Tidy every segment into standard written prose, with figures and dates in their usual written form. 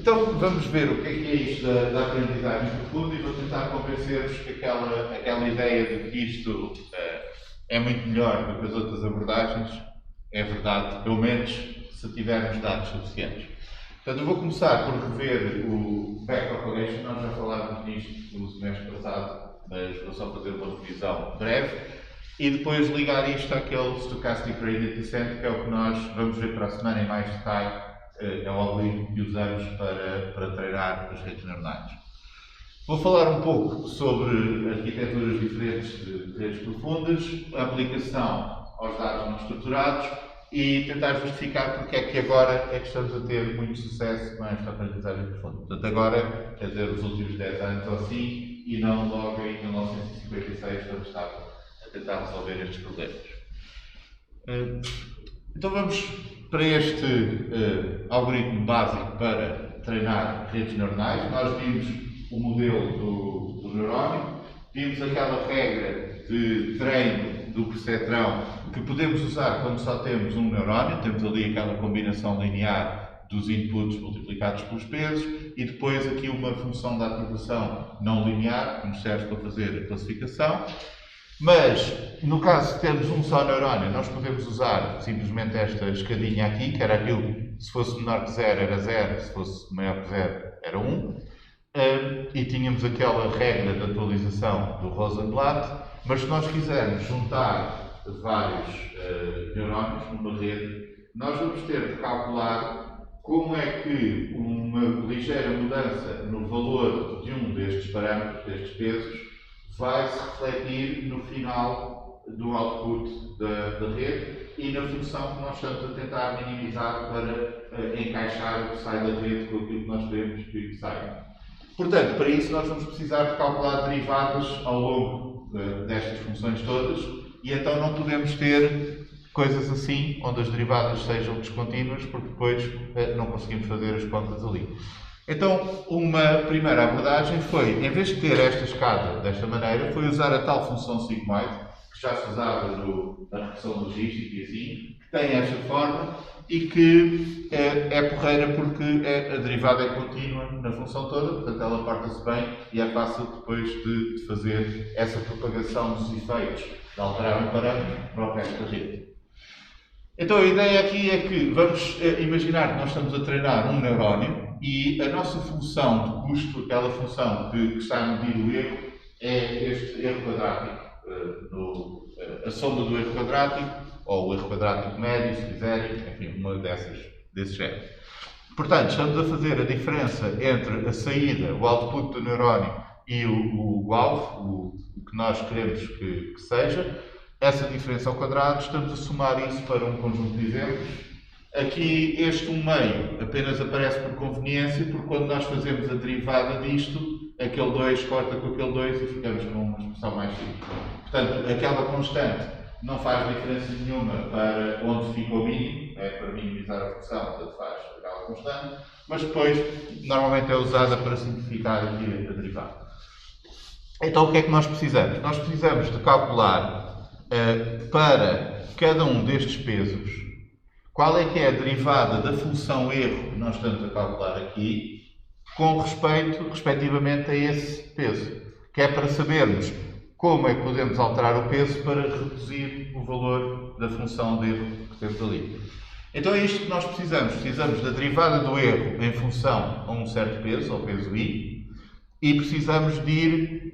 Então vamos ver o que é isto da aprendizagem profunda e vou tentar convencer-vos que aquela ideia de que isto é muito melhor do que as outras abordagens é verdade, pelo menos se tivermos dados suficientes. Portanto, eu vou começar por rever o Back Propagation. Nós já falámos nisto no semestre passado, mas vou só fazer uma revisão breve e depois ligar isto àquele Stochastic Gradient Descent, que é o que nós vamos ver para a semana em mais detalhe. É o algoritmo que usamos para treinar as redes neuronais. Vou falar um pouco sobre arquiteturas diferentes de redes profundas, a aplicação aos dados não estruturados e tentar justificar porque é que agora é que estamos a ter muito sucesso com esta aprendizagem profunda. Portanto, agora, quer dizer, os últimos 10 anos ou assim, e não logo em 1956, quando estavam a tentar resolver estes problemas. Então vamos para este algoritmo básico para treinar redes neuronais. Nós vimos o modelo do neurónio, vimos aquela regra de treino do percetrão que podemos usar quando só temos um neurónio. Temos ali aquela combinação linear dos inputs multiplicados pelos pesos e depois aqui uma função de ativação não linear que nos serve para fazer a classificação. Mas, no caso de termos um só neurónio, nós podemos usar simplesmente esta escadinha aqui, que era aquilo, se fosse menor que 0 era 0, se fosse maior que 0 era 1. E tínhamos aquela regra de atualização do Rosenblatt, mas se nós quisermos juntar vários neurónios numa rede, nós vamos ter de calcular como é que uma ligeira mudança no valor de um destes parâmetros, destes pesos, vai se refletir no final do output da rede e na função que nós estamos a tentar minimizar para encaixar o que sai da rede com aquilo que nós queremos que saia. Portanto, para isso nós vamos precisar de calcular derivadas ao longo destas funções todas e então não podemos ter coisas assim, onde as derivadas sejam descontínuas, porque depois não conseguimos fazer as contas ali. Então, uma primeira abordagem foi, em vez de ter esta escada desta maneira, foi usar a tal função sigmoide, que já se usava na regressão logística e assim, que tem esta forma e que é porreira porque a derivada é contínua na função toda, portanto ela porta-se bem e é fácil depois de fazer essa propagação dos efeitos de alterar um parâmetro para o resto da rede. Então a ideia aqui é que vamos imaginar que nós estamos a treinar um neurónio e a nossa função de custo, aquela função que está a medir o erro, é este erro quadrático, a soma do erro quadrático, ou o erro quadrático médio, se quiserem, enfim, uma desses géneros. Portanto, estamos a fazer a diferença entre a saída, o output do neurónio e o alvo, o que nós queremos que seja. Essa diferença ao quadrado, estamos a somar isso para um conjunto de exemplos. Aqui, este 1/2 apenas aparece por conveniência, porque quando nós fazemos a derivada disto, aquele 2 corta com aquele 2 e ficamos com uma expressão mais simples. Portanto, aquela constante não faz diferença nenhuma para onde fica o mínimo, é para minimizar a função, portanto faz aquela constante, mas depois, normalmente é usada para simplificar aqui a derivada. Então, o que é que nós precisamos? Nós precisamos de calcular para cada um destes pesos, qual é que é a derivada da função erro que nós estamos a calcular aqui, com respeito, respectivamente, a esse peso, que é para sabermos como é que podemos alterar o peso para reduzir o valor da função de erro que temos ali. Então é isto que nós precisamos. Precisamos da derivada do erro em função a um certo peso, ao peso i, e precisamos de ir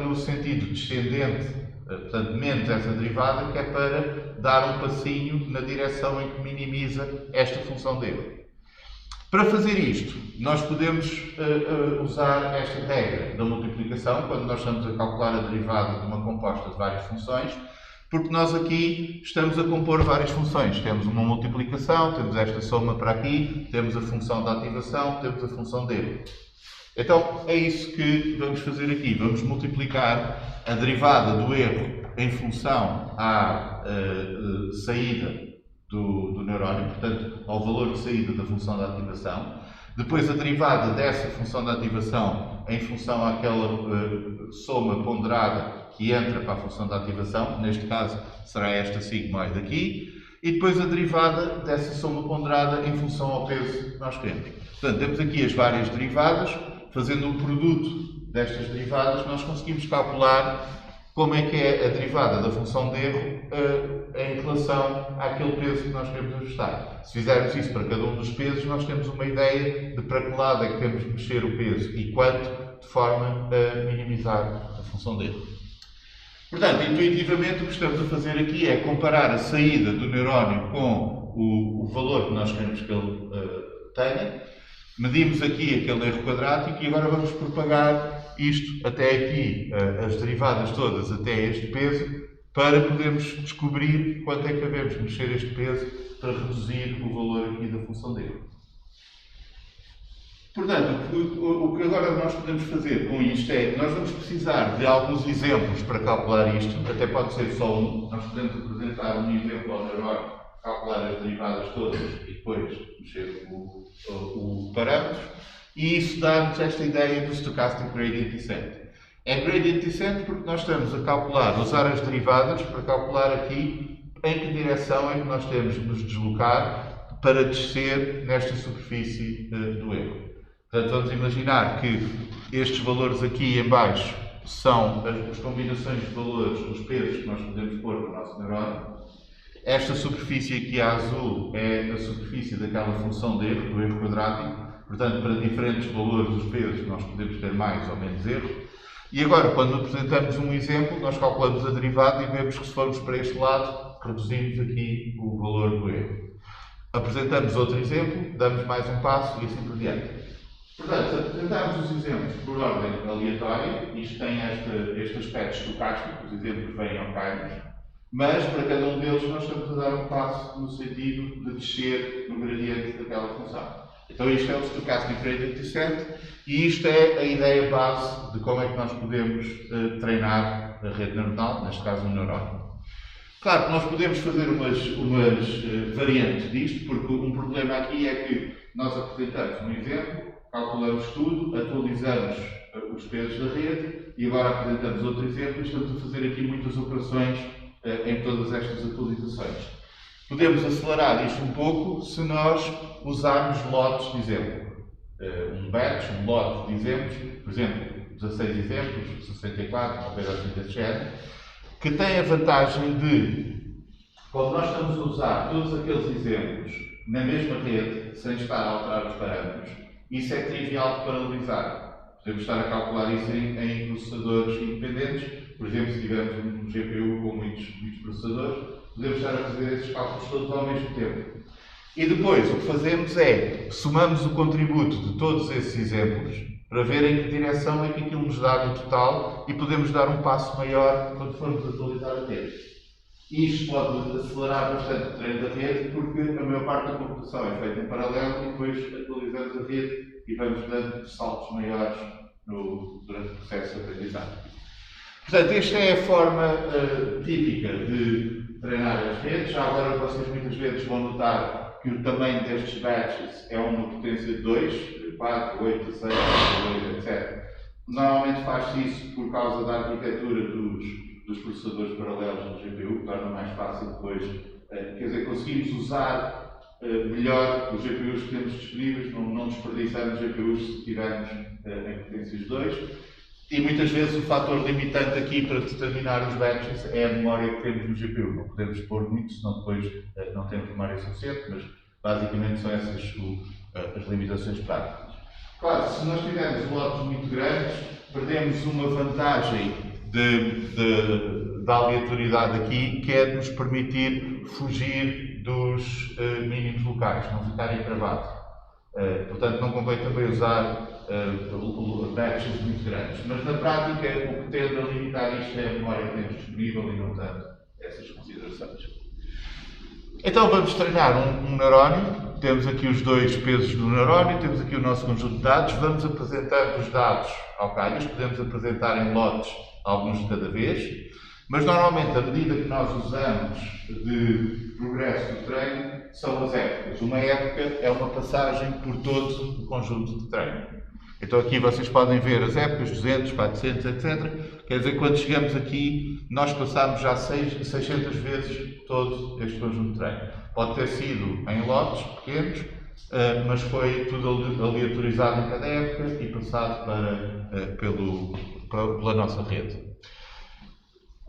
no sentido descendente, portanto, menos essa derivada, que é para dar um passinho na direção em que minimiza esta função de erro. Para fazer isto, nós podemos usar esta regra da multiplicação, quando nós estamos a calcular a derivada de uma composta de várias funções, porque nós aqui estamos a compor várias funções. Temos uma multiplicação, temos esta soma para aqui, temos a função de ativação, temos a função de erro. Então, é isso que vamos fazer aqui. Vamos multiplicar a derivada do erro em função à saída do neurónio, portanto, ao valor de saída da função de ativação. Depois, a derivada dessa função de ativação em função àquela soma ponderada que entra para a função de ativação, que neste caso será esta sigmoide aqui. e depois a derivada dessa soma ponderada em função ao peso que nós queremos. Portanto, temos aqui as várias derivadas. Fazendo um produto destas derivadas, nós conseguimos calcular como é que é a derivada da função de erro em relação àquele peso que nós queremos ajustar. Se fizermos isso para cada um dos pesos, nós temos uma ideia de para que lado é que temos que mexer o peso e quanto, de forma a minimizar a função de erro. Portanto, intuitivamente, o que estamos a fazer aqui é comparar a saída do neurónio com o valor que nós queremos que ele tenha. Medimos aqui aquele erro quadrático e agora vamos propagar isto até aqui, as derivadas todas até este peso, para podermos descobrir quanto é que devemos mexer este peso para reduzir o valor aqui da função de erro. Portanto, o que agora nós podemos fazer com isto é, nós vamos precisar de alguns exemplos para calcular isto, até pode ser só um. Nós podemos apresentar um exemplo ao neurónio, calcular as derivadas todas e depois mexer o parâmetro, e isso dá-nos esta ideia do Stochastic Gradient Descent. É Gradient Descent porque nós estamos a calcular, usar as derivadas para calcular aqui em que direção é que nós temos de nos deslocar para descer nesta superfície do erro. Portanto, vamos imaginar que estes valores aqui em baixo são as combinações de valores, os pesos que nós podemos pôr no nosso neurónio. Esta superfície aqui a azul é a superfície daquela função de erro, do erro quadrático. Portanto, para diferentes valores dos pesos nós podemos ter mais ou menos erro. E agora, quando apresentamos um exemplo, nós calculamos a derivada e vemos que se formos para este lado, reduzimos aqui o valor do erro. Apresentamos outro exemplo, damos mais um passo e assim por diante. Portanto, se apresentarmos os exemplos por ordem aleatória, isto tem este aspecto estocástico, os exemplos vêm ao cairmos, mas para cada um deles nós estamos a dar um passo no sentido de descer no gradiente daquela função. Então isto é o Stochastic Gradient Descent e isto é a ideia base de como é que nós podemos treinar a rede neuronal, neste caso um neurónio. Claro que nós podemos fazer umas variantes disto, porque um problema aqui é que nós apresentamos um exemplo, calculamos tudo, atualizamos os pesos da rede e agora apresentamos outro exemplo e estamos a fazer aqui muitas operações em todas estas atualizações. Podemos acelerar isto um pouco se nós usarmos lotes de exemplo. Um batch, um lote de exemplos, por exemplo, 16 exemplos, 64, uma coisa assim desse género, que tem a vantagem de, quando nós estamos a usar todos aqueles exemplos na mesma rede, sem estar a alterar os parâmetros, isso é trivial de paralelizar. Podemos estar a calcular isso em processadores independentes. Por exemplo, se tivermos um GPU com muitos processadores, podemos estar a fazer esses cálculos todos ao mesmo tempo. E depois, o que fazemos é, somamos o contributo de todos esses exemplos para ver em que direção é que aquilo nos dá no total e podemos dar um passo maior quando formos atualizar a rede. Isto pode acelerar bastante o treino da rede porque a maior parte da computação é feita em paralelo e depois atualizamos a rede e vamos dando saltos maiores durante o processo de aprendizagem. Portanto, esta é a forma típica de treinar as redes. Já agora vocês muitas vezes vão notar que o tamanho destes batches é uma potência de 2, 4, 8, 16, 2, etc. Normalmente faz-se isso por causa da arquitetura dos processadores paralelos do GPU, que torna mais fácil depois, quer dizer, conseguimos usar melhor os GPUs que temos disponíveis, não desperdiçarmos GPUs se tivermos em potências 2. E muitas vezes o fator limitante aqui para determinar os batches é a memória que temos no GPU. Não podemos pôr muito, senão depois não temos memória suficiente, mas basicamente são essas as limitações práticas. Claro, se nós tivermos lotes muito grandes, perdemos uma vantagem da aleatoriedade aqui, que é de nos permitir fugir dos mínimos locais, não ficarem travados. Portanto, não convém também usar batches muito grandes. Mas na prática, o que tende a limitar isto é a memória que temos disponível e não tanto essas considerações. Então vamos treinar um neurónio. Temos aqui os dois pesos do neurónio, temos aqui o nosso conjunto de dados. Vamos apresentando os dados ao calhas, podemos apresentar em lotes alguns de cada vez. Mas normalmente, a medida que nós usamos de progresso do treino são as épocas. Uma época é uma passagem por todo o conjunto de treino. Então aqui vocês podem ver as épocas, 200, 400, etc. Quer dizer, quando chegamos aqui, nós passámos já 600 vezes todo este conjunto de treino. Pode ter sido em lotes pequenos, mas foi tudo aleatorizado em cada época e passado pela nossa rede.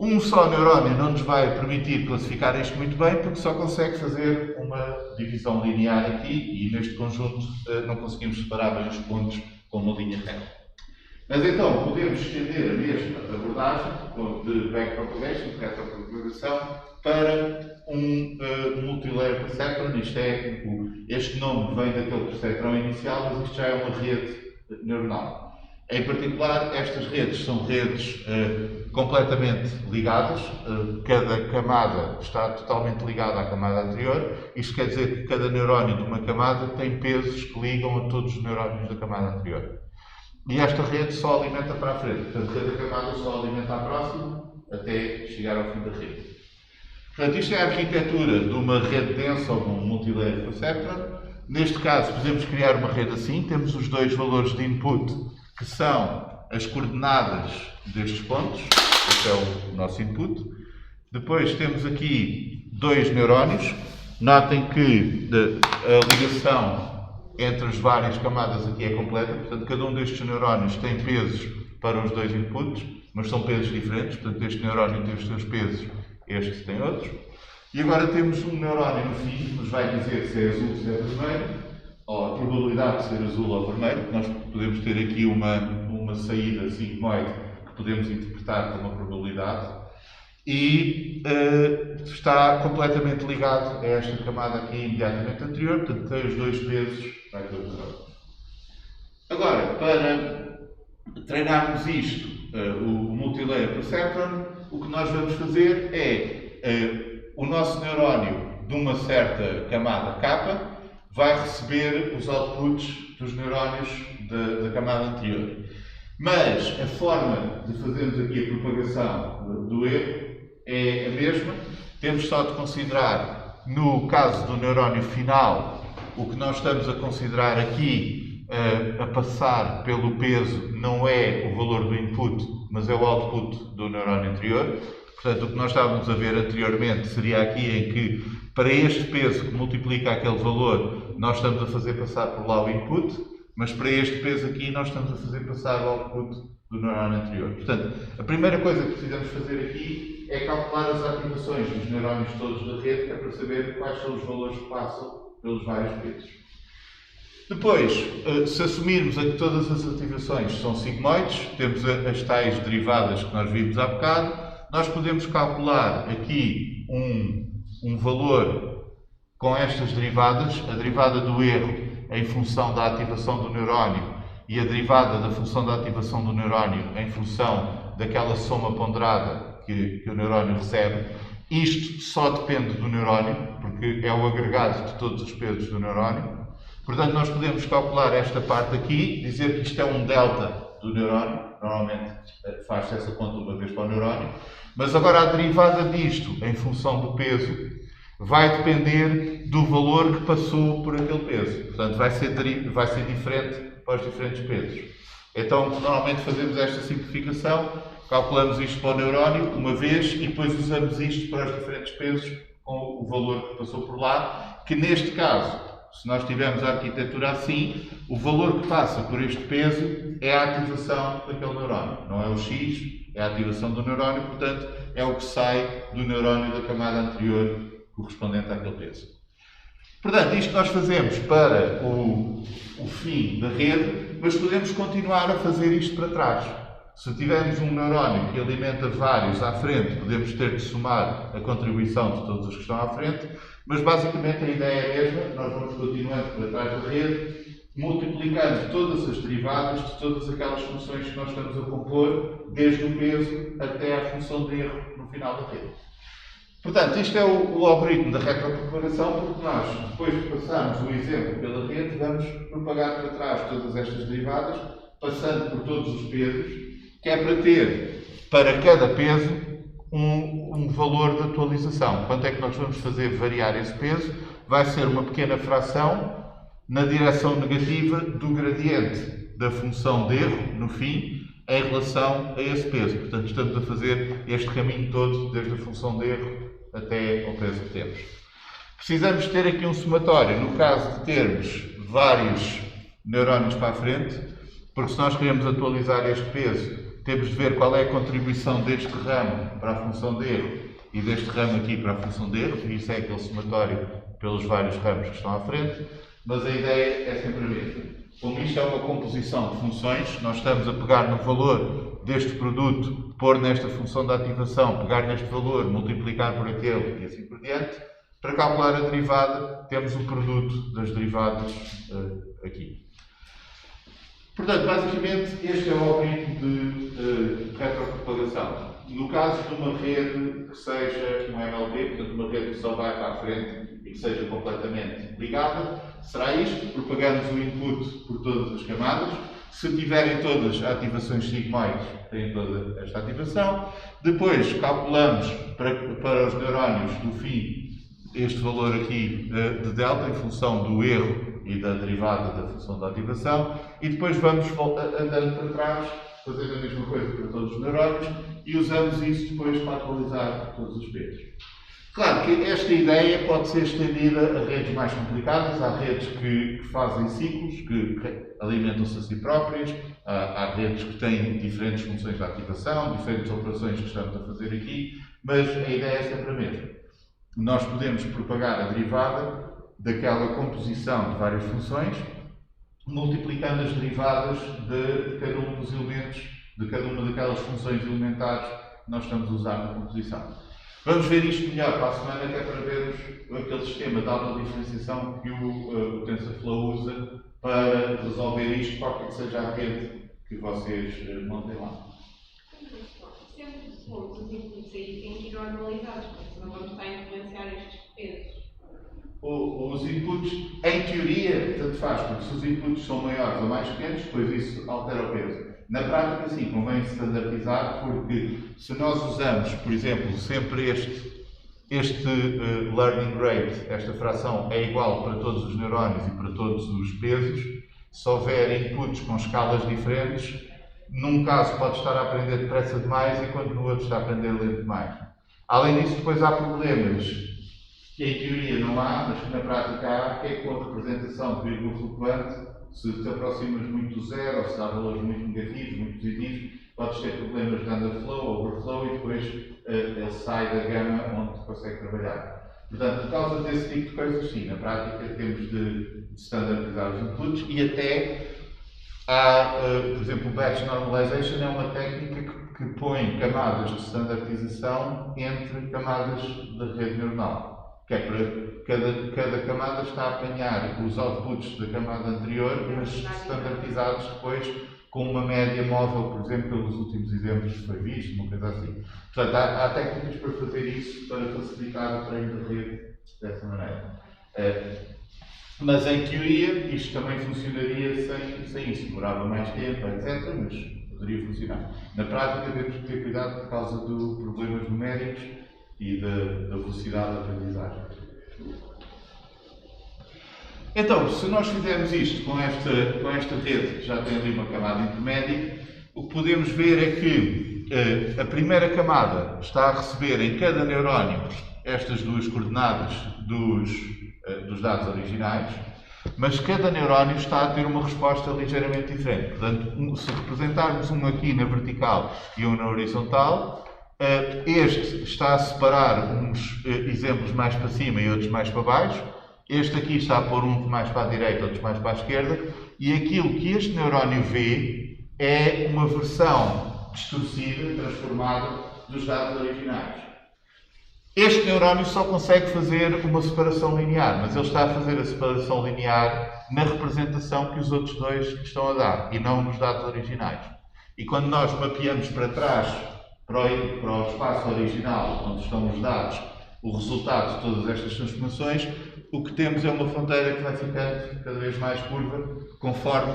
Um só neurónio não nos vai permitir classificar isto muito bem, porque só consegue fazer uma divisão linear aqui e neste conjunto não conseguimos separar bem os pontos com uma linha reta. Mas então podemos estender a mesma abordagem de backpropagation, de retropropagação, para um multilayer perceptron. Este nome vem daquele perceptron inicial, mas isto já é uma rede neuronal. Em particular, estas redes são redes completamente ligadas, cada camada está totalmente ligada à camada anterior. Isto quer dizer que cada neurónio de uma camada tem pesos que ligam a todos os neurónios da camada anterior. E esta rede só alimenta para a frente, portanto, cada camada só alimenta a próxima até chegar ao fim da rede. Portanto, isto é a arquitetura de uma rede densa ou de um multilayer perceptron. Neste caso, podemos criar uma rede assim, temos os dois valores de input, que são as coordenadas destes pontos. Este é o nosso input. Depois temos aqui dois neurónios. Notem que a ligação entre as várias camadas aqui é completa. Portanto, cada um destes neurónios tem pesos para os dois inputs, mas são pesos diferentes. Portanto, este neurónio tem os seus pesos, este tem outros. E agora temos um neurónio no fim que nos vai dizer se é azul ou se é vermelho, ou a probabilidade de ser azul ou vermelho. Nós podemos ter aqui uma saída sigmoide que podemos interpretar como uma probabilidade e está completamente ligado a esta camada aqui imediatamente anterior, portanto tem os dois pesos. Agora, para treinarmos isto, o multilayer perceptron, o que nós vamos fazer é o nosso neurónio de uma certa camada K vai receber os outputs dos neurónios da camada anterior. Mas a forma de fazermos aqui a propagação do erro é a mesma. Temos só de considerar, no caso do neurónio final, o que nós estamos a considerar aqui a passar pelo peso não é o valor do input, mas é o output do neurónio anterior. Portanto, o que nós estávamos a ver anteriormente seria aqui em que, para este peso que multiplica aquele valor, nós estamos a fazer passar por lá o input, mas para este peso aqui nós estamos a fazer passar o output do neurónio anterior. Portanto, a primeira coisa que precisamos fazer aqui é calcular as ativações dos neurónios todos da rede, que é para saber quais são os valores que passam pelos vários pesos. Depois, se assumirmos que todas as ativações são sigmoides, temos as tais derivadas que nós vimos há bocado, nós podemos calcular aqui um valor com estas derivadas, a derivada do erro em função da ativação do neurónio e a derivada da função da ativação do neurónio em função daquela soma ponderada que o neurónio recebe. Isto só depende do neurónio, porque é o agregado de todos os pesos do neurónio. Portanto, nós podemos calcular esta parte aqui, dizer que isto é um delta do neurónio. Normalmente faz-se essa conta uma vez para o neurónio. Mas agora a derivada disto, em função do peso, vai depender do valor que passou por aquele peso. Portanto, vai ser diferente para os diferentes pesos. Então, normalmente fazemos esta simplificação, calculamos isto para o neurónio uma vez e depois usamos isto para os diferentes pesos com o valor que passou por lá, que neste caso, se nós tivermos a arquitetura assim, o valor que passa por este peso é a ativação daquele neurónio. Não é o X, é a ativação do neurónio, portanto, é o que sai do neurónio da camada anterior correspondente àquele peso. Portanto, isto nós fazemos para o fim da rede, mas podemos continuar a fazer isto para trás. Se tivermos um neurónio que alimenta vários à frente, podemos ter de somar a contribuição de todos os que estão à frente, mas basicamente a ideia é a mesma. Nós vamos continuando para trás da rede, multiplicando todas as derivadas de todas aquelas funções que nós estamos a compor, desde o peso até à função de erro no final da rede. Portanto, isto é o algoritmo da retropropagação, porque nós, depois de passarmos o exemplo pela rede, vamos propagar para trás todas estas derivadas, passando por todos os pesos, que é para ter, para cada peso, um valor de atualização. Quanto é que nós vamos fazer variar esse peso? Vai ser uma pequena fração na direção negativa do gradiente da função de erro, no fim, em relação a esse peso. Portanto, estamos a fazer este caminho todo, desde a função de erro até ao peso que temos. Precisamos ter aqui um somatório, no caso de termos vários neurónios para a frente, porque se nós queremos atualizar este peso, temos de ver qual é a contribuição deste ramo para a função de erro e deste ramo aqui para a função de erro, e isso é aquele somatório pelos vários ramos que estão à frente, mas a ideia é sempre a mesma. Como isto é uma composição de funções, nós estamos a pegar no valor deste produto, pôr nesta função de ativação, pegar neste valor, multiplicar por aquele e assim por diante. Para calcular a derivada, temos o produto das derivadas aqui. Portanto, basicamente, este é o algoritmo de retropropagação. No caso de uma rede que seja um MLP, portanto, uma rede que só vai para a frente e que seja completamente ligada, será isto: propagamos o input por todas as camadas. Se tiverem todas ativações sigmoides, têm toda esta ativação. Depois, calculamos para os neurónios do fim este valor aqui de delta, em função do erro e da derivada da função da ativação, e depois vamos andando para trás, fazendo a mesma coisa para todos os neurónios, e usamos isso depois para atualizar todos os pesos. Claro que esta ideia pode ser estendida a redes mais complicadas, há redes que fazem ciclos, que alimentam-se a si próprias, há redes que têm diferentes funções de ativação, diferentes operações que estamos a fazer aqui, mas a ideia é sempre a mesma. Nós podemos propagar a derivada daquela composição de várias funções, multiplicando as derivadas de cada um dos elementos, de cada uma daquelas funções elementares que nós estamos a usar na composição. Vamos ver isto melhor para a semana, até para vermos aquele sistema de autodiferenciação que o TensorFlow usa para resolver isto, qualquer que seja a rede que vocês montem lá. Sempre que formos os inputs aí têm que ir normalizados, porque senão vamos estar a influenciar estes pesos. Os inputs, em teoria, tanto faz, porque se os inputs são maiores ou mais pequenos, depois isso altera o peso. Na prática, sim, convém standardizar, porque se nós usamos, por exemplo, sempre este learning rate, esta fração é igual para todos os neurónios e para todos os pesos, se houver inputs com escalas diferentes, num caso pode estar a aprender depressa demais, enquanto no outro está a aprender lento demais. Além disso, depois há problemas que em teoria não há, mas que na prática há, que é com a representação de vírgula flutuante. Se te aproximas muito do zero, ou se dá valores muito negativos, muito positivos, podes ter problemas de underflow, overflow, e depois ele sai da gama onde se consegue trabalhar. Portanto, por causa desse tipo de coisas, sim, na prática temos de standardizar os inputs, e até há, por exemplo, o Batch Normalization é uma técnica que põe camadas de standardização entre camadas da rede neuronal. Que é para cada camada está a apanhar os outputs da camada anterior, mas standardizados depois com uma média móvel, por exemplo, pelos últimos exemplos que foi visto, uma coisa assim. Portanto, há técnicas para fazer isso, para facilitar o treino da rede dessa maneira. Mas em teoria, isto também funcionaria sem isso, demorava mais tempo, etc., mas poderia funcionar. Na prática, temos que ter cuidado por causa de problemas numéricos e da velocidade da aprendizagem. Então, se nós fizermos isto com esta rede, que já tem ali uma camada intermédia, o que podemos ver é que a primeira camada está a receber em cada neurónio estas duas coordenadas dos dados originais, mas cada neurónio está a ter uma resposta ligeiramente diferente. Portanto, se representarmos um aqui na vertical e um na horizontal, este está a separar uns exemplos mais para cima e outros mais para baixo. Este aqui está a pôr uns mais para a direita, outros mais para a esquerda. E aquilo que este neurónio vê é uma versão distorcida, transformada dos dados originais. Este neurónio só consegue fazer uma separação linear, mas ele está a fazer a separação linear na representação que os outros dois estão a dar, e não nos dados originais. E quando nós mapeamos para trás, para o espaço original, onde estão os dados, o resultado de todas estas transformações, o que temos é uma fronteira que vai ficando cada vez mais curva, conforme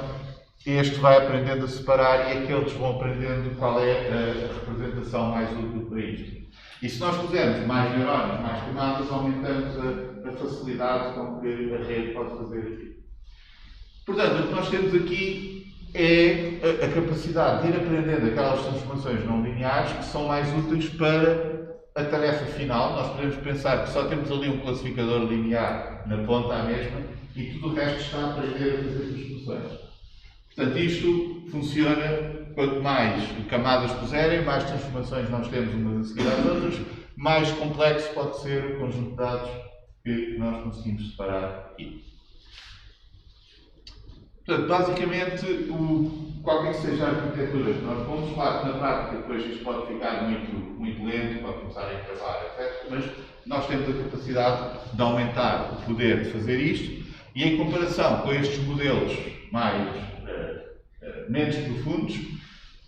este vai aprendendo a separar e aqueles vão aprendendo qual é a representação mais útil para isto. E se nós pusermos mais neurónios, mais camadas, aumentamos a facilidade com que a rede pode fazer aqui. Portanto, o que nós temos aqui é a capacidade de ir aprendendo aquelas transformações não lineares que são mais úteis para a tarefa final. Nós podemos pensar que só temos ali um classificador linear na ponta à mesma e tudo o resto está a aprender a fazer transformações. Portanto, isto funciona quanto mais camadas puserem, mais transformações nós temos umas a seguir às outras, mais complexo pode ser o conjunto de dados que nós conseguimos separar aqui. Portanto, basicamente, qualquer que seja a arquitetura que nós pomos, claro que na prática depois isto pode ficar muito lento, pode começar a encravar, etc. Mas nós temos a capacidade de aumentar o poder de fazer isto e em comparação com estes modelos menos profundos,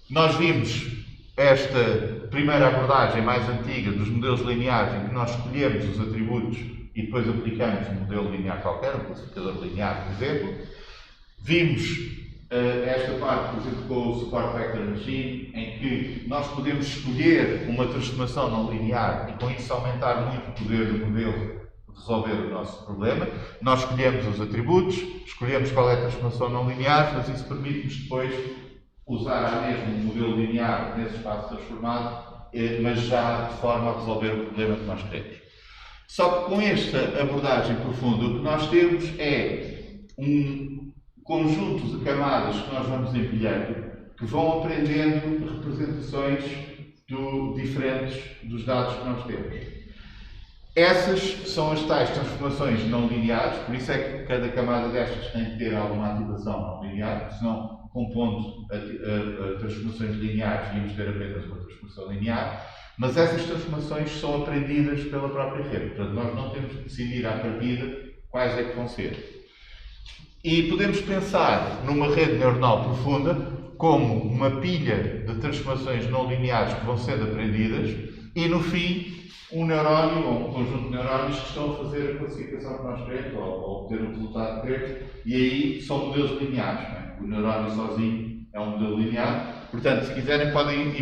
nós vimos esta primeira abordagem mais antiga dos modelos lineares em que nós escolhemos os atributos e depois aplicamos um modelo linear qualquer, um classificador linear, por exemplo. Vimos esta parte, por exemplo, com o Support Vector Machine, em que nós podemos escolher uma transformação não linear e com isso aumentar muito o poder do modelo de resolver o nosso problema. Nós escolhemos os atributos, escolhemos qual é a transformação não linear, mas isso permite-nos depois usar a mesma um modelo linear nesse espaço transformado, mas já de forma a resolver o problema que nós queremos. Só que com esta abordagem profunda, o que nós temos é um conjunto de camadas que nós vamos empilhando, que vão aprendendo representações diferentes dos dados que nós temos. Essas são as tais transformações não lineares, por isso é que cada camada destas tem que ter alguma ativação não linear, senão, compondo transformações lineares, íamos ter apenas uma transformação linear, mas essas transformações são aprendidas pela própria rede, portanto nós não temos que decidir à partida quais é que vão ser. E podemos pensar numa rede neuronal profunda como uma pilha de transformações não lineares que vão sendo aprendidas e, no fim, um neurónio ou um conjunto de neurónios que estão a fazer a classificação que nós queremos ou obter o resultado que queremos, e aí são modelos lineares. Não é? O neurónio sozinho é um modelo linear. Portanto, se quiserem, podem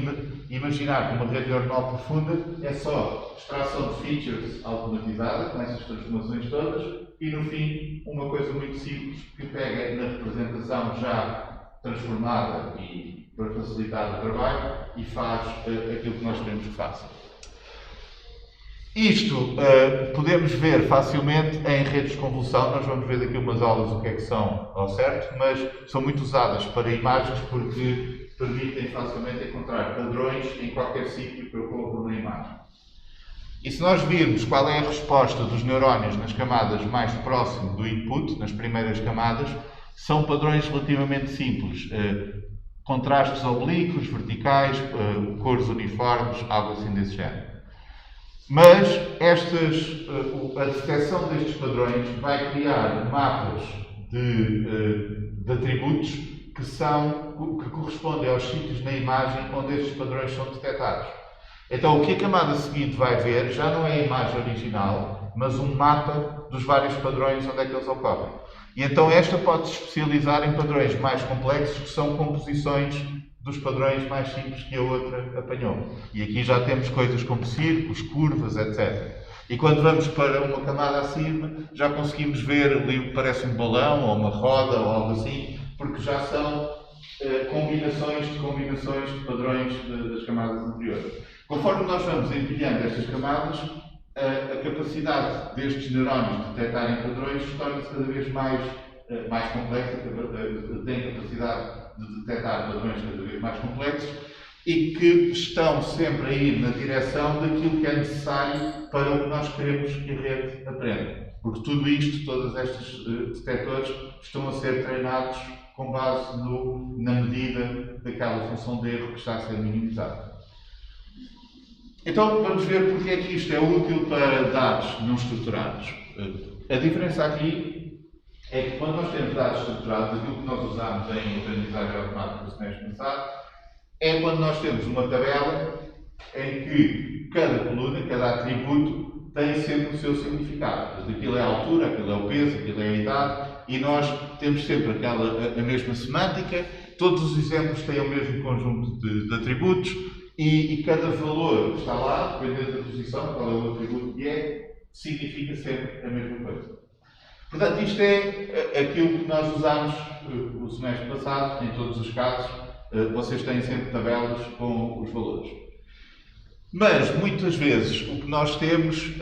imaginar que uma rede neuronal profunda é só extração de features automatizada, com essas transformações todas, e no fim, uma coisa muito simples que pega na representação já transformada e para facilitar o trabalho e faz aquilo que nós queremos que faça. Isto podemos ver facilmente em redes de convolução. Nós vamos ver daqui umas aulas o que é que são ao certo, mas são muito usadas para imagens porque permitem facilmente encontrar padrões em qualquer sítio que ocorra na imagem. E se nós virmos qual é a resposta dos neurónios nas camadas mais próximo do input, nas primeiras camadas, são padrões relativamente simples. Contrastes oblíquos, verticais, cores uniformes, algo assim desse género. Mas a detecção destes padrões vai criar mapas de atributos que correspondem aos sítios na imagem onde estes padrões são detectados. Então, o que a camada seguinte vai ver já não é a imagem original, mas um mapa dos vários padrões onde é que eles ocorrem. E então esta pode se especializar em padrões mais complexos, que são composições dos padrões mais simples que a outra apanhou. E aqui já temos coisas como círculos, curvas, etc. E quando vamos para uma camada acima, já conseguimos ver ali, parece um balão, ou uma roda, ou algo assim, porque já são combinações de padrões das camadas anteriores. Conforme nós vamos empilhando estas camadas, a capacidade destes neurónios de detectarem padrões torna-se cada vez mais complexa, tem capacidade de detectar padrões cada vez mais complexos e que estão sempre a ir na direção daquilo que é necessário para o que nós queremos que a rede aprenda. Porque tudo isto, todos estes detectores, estão a ser treinados com base na medida daquela função de erro que está a ser minimizada. Então, vamos ver porque é que isto é útil para dados não estruturados. A diferença aqui é que quando nós temos dados estruturados, aquilo que nós usamos em aprendizagem automática do semestre passado, é quando nós temos uma tabela em que cada coluna, cada atributo, tem sempre o seu significado. Portanto, aquilo é a altura, aquilo é o peso, aquilo é a idade, e nós temos sempre a mesma semântica, todos os exemplos têm o mesmo conjunto de atributos, e cada valor que está lá, dependendo da posição, qual é o atributo que é, significa sempre a mesma coisa. Portanto, isto é aquilo que nós usámos o semestre passado, em todos os casos, vocês têm sempre tabelas com os valores. Mas, muitas vezes, o que nós temos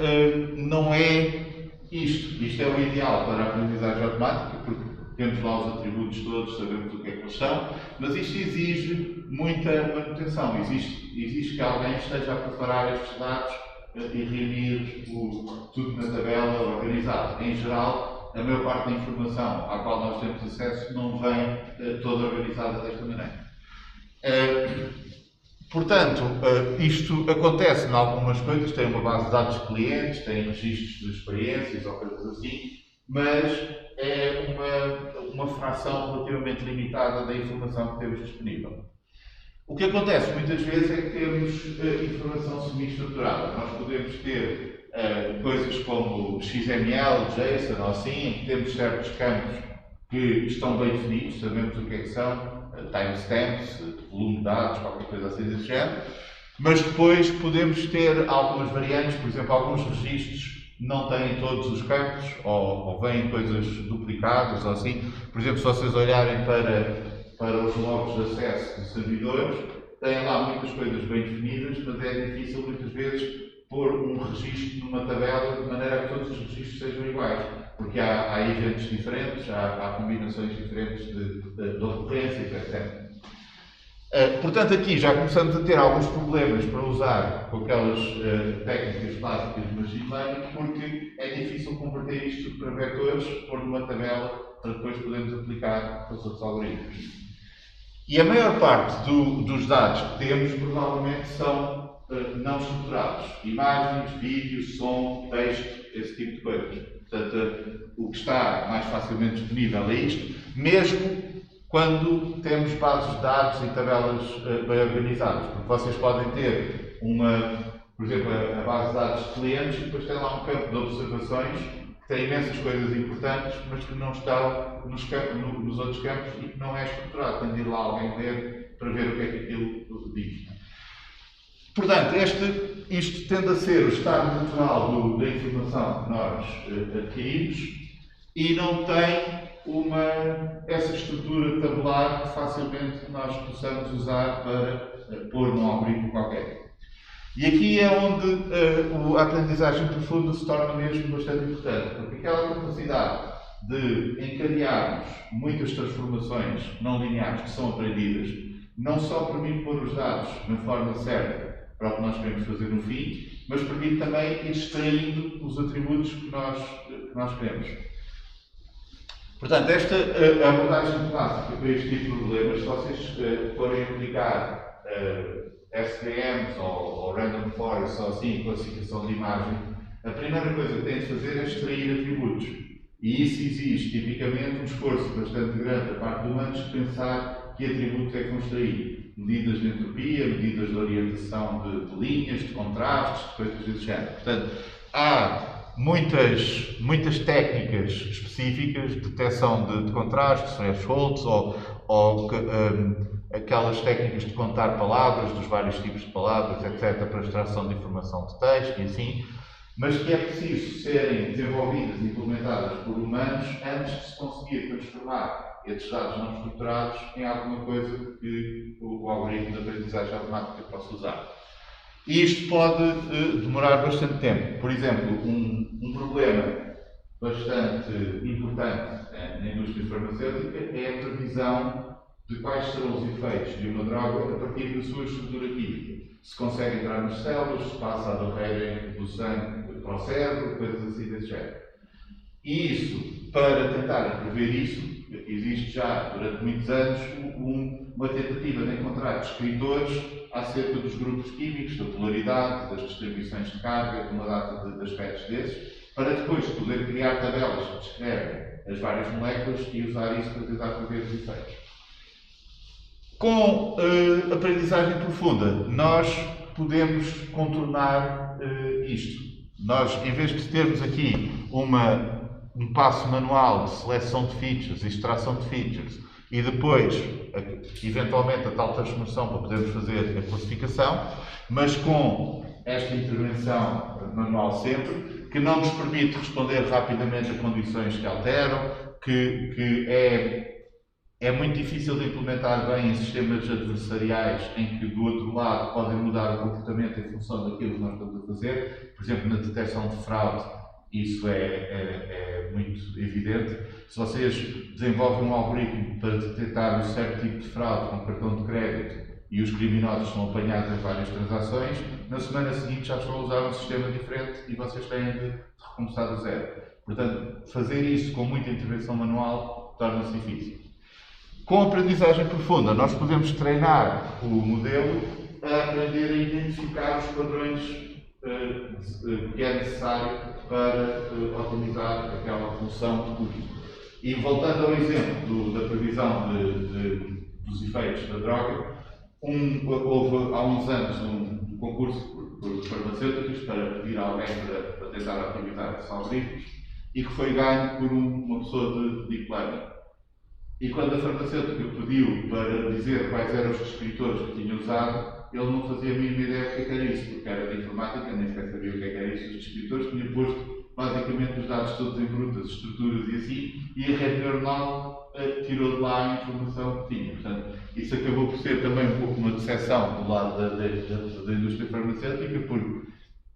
não é isto. Isto é o ideal para a aprendizagem automática, porque temos lá os atributos todos, sabemos o que é que eles são, mas isto exige muita manutenção. Exige que alguém esteja a preparar estes dados e reunir tudo na tabela organizado. Em geral, a maior parte da informação à qual nós temos acesso não vem toda organizada desta maneira. Portanto, isto acontece em algumas coisas, tem uma base de dados de clientes, tem registros de experiências ou coisas assim, mas é uma fração relativamente limitada da informação que temos disponível. O que acontece muitas vezes é que temos informação semi-estruturada. Nós podemos ter coisas como XML, JSON ou assim, em que temos certos campos que estão bem definidos, sabemos o que é que são, timestamps, volume de dados, qualquer coisa assim desse género, mas depois podemos ter algumas variantes, por exemplo, alguns registros não têm todos os campos, ou vêm coisas duplicadas, ou assim. Por exemplo, se vocês olharem para os logs de acesso de servidores, têm lá muitas coisas bem definidas, mas é difícil muitas vezes pôr um registro numa tabela de maneira a que todos os registros sejam iguais, porque há eventos diferentes, há combinações diferentes de ocorrências, etc. Portanto, aqui já começamos a ter alguns problemas para usar com aquelas técnicas clássicas de machine learning, porque é difícil converter isto para vetores, pôr numa tabela para depois podermos aplicar para os outros algoritmos. E a maior parte dos dados que temos provavelmente são não estruturados. Imagens, vídeos, som, texto, esse tipo de coisas. Portanto, o que está mais facilmente disponível é isto, mesmo quando temos bases de dados e tabelas bem organizadas. Porque vocês podem ter por exemplo, a base de dados de clientes e depois tem lá um campo de observações que tem imensas coisas importantes, mas que não estão nos outros campos e que não é estruturado. Tem de ir lá alguém ler para ver o que é que aquilo diz. Portanto, isto tende a ser o estado natural da informação que nós adquirimos e não tem essa estrutura tabular que facilmente nós possamos usar para pôr num algoritmo qualquer. E aqui é onde a aprendizagem profunda se torna mesmo bastante importante, porque aquela capacidade de encadearmos muitas transformações não lineares que são aprendidas, não só permite pôr os dados na forma certa para o que nós queremos fazer no fim, mas permite também ir extraindo os atributos que nós queremos. Portanto, esta abordagem clássica para este tipo de problemas, se vocês forem aplicar SVMs ou Random Forest ou assim, classificação de imagem, a primeira coisa que têm de fazer é extrair atributos. E isso exige, tipicamente, um esforço bastante grande da parte do humanos de pensar que atributos é que vão extrair. Medidas de entropia, medidas de orientação de linhas, de contrastes, de coisas desse género. Portanto, há muitas técnicas específicas de detecção de contrastes, thresholds, ou aquelas técnicas de contar palavras, dos vários tipos de palavras, etc., para extração de informação de texto e assim, mas que é preciso serem desenvolvidas e implementadas por humanos antes de se conseguir transformar esses dados não estruturados em alguma coisa que o algoritmo de aprendizagem automática possa usar. E isto pode demorar bastante tempo. Por exemplo, um problema bastante importante na indústria farmacêutica é a previsão de quais serão os efeitos de uma droga a partir da sua estrutura química. Se consegue entrar nas células, se passa a barreira do sangue para o cérebro, coisas assim desse género. E isso, para tentarem prever isso, existe já durante muitos anos uma tentativa de encontrar descritores acerca dos grupos químicos, da polaridade, das distribuições de carga, de uma data de aspectos desses, para depois poder criar tabelas que descrevem as várias moléculas e usar isso para tentar prever os efeitos. Com aprendizagem profunda, nós podemos contornar isto. Nós, em vez de termos aqui um passo manual de seleção de features e extração de features e depois, eventualmente, a tal transformação para podermos fazer a classificação, mas com esta intervenção manual sempre, que não nos permite responder rapidamente a condições que alteram, que é muito difícil de implementar bem em sistemas adversariais em que do outro lado podem mudar o comportamento em função daquilo que nós estamos a fazer. Por exemplo, na detecção de fraude, isso é muito evidente. Se vocês desenvolvem um algoritmo para detectar um certo tipo de fraude com cartão de crédito e os criminosos são apanhados em várias transações, na semana seguinte já estão a usar um sistema diferente e vocês têm de recomeçar do zero. Portanto, fazer isso com muita intervenção manual torna-se difícil. Com a aprendizagem profunda, nós podemos treinar o modelo a aprender a identificar os padrões que é necessário para otimizar aquela função útil. E voltando ao exemplo da previsão dos efeitos da droga, houve há uns anos um concurso por farmacêuticos para pedir a alguém para tentar otimizar esses algoritmos e que foi ganho por uma pessoa de deep learning. E quando a farmacêutica pediu para dizer quais eram os descritores que tinha usado, ele não fazia a mínima ideia do que era isso, porque era de informática, nem sequer sabia o que era isso, os descritores, tinha posto basicamente os dados todos em brutas, estruturas e assim, e a rede neuronal tirou de lá a informação que tinha. Portanto, isso acabou por ser também um pouco uma decepção do lado da indústria farmacêutica, porque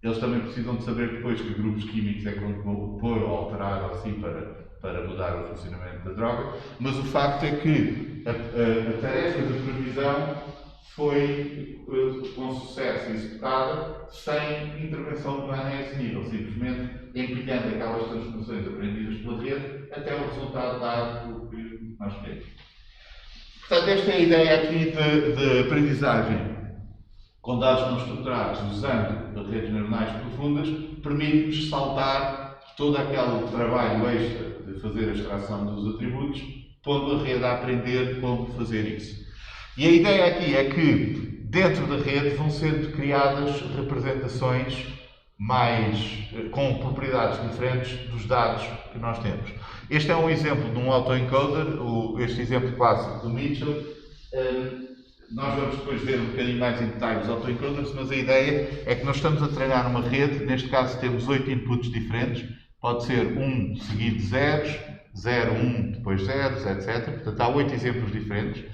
eles também precisam de saber depois que grupos químicos é que vão pôr ou alterar ou assim para mudar o funcionamento da droga, mas o facto é que a tarefa de previsão foi com sucesso executada sem intervenção humana a esse nível, simplesmente empilhando aquelas transformações aprendidas pela rede até o resultado dado que nós queremos. Portanto, esta é a ideia aqui de aprendizagem com dados não estruturados, usando redes neuronais profundas, permite-nos saltar todo aquele trabalho extra de fazer a extração dos atributos, pondo a rede a aprender como fazer isso. E a ideia aqui é que, dentro da rede, vão sendo criadas representações com propriedades diferentes dos dados que nós temos. Este é um exemplo de um autoencoder, este exemplo clássico do Mitchell. Nós vamos depois ver um bocadinho mais em detalhe os autoencoders, mas a ideia é que nós estamos a treinar uma rede, neste caso temos 8 inputs diferentes, pode ser 1 seguido de zeros, 0, 1, depois zeros, etc. Portanto, há 8 exemplos diferentes.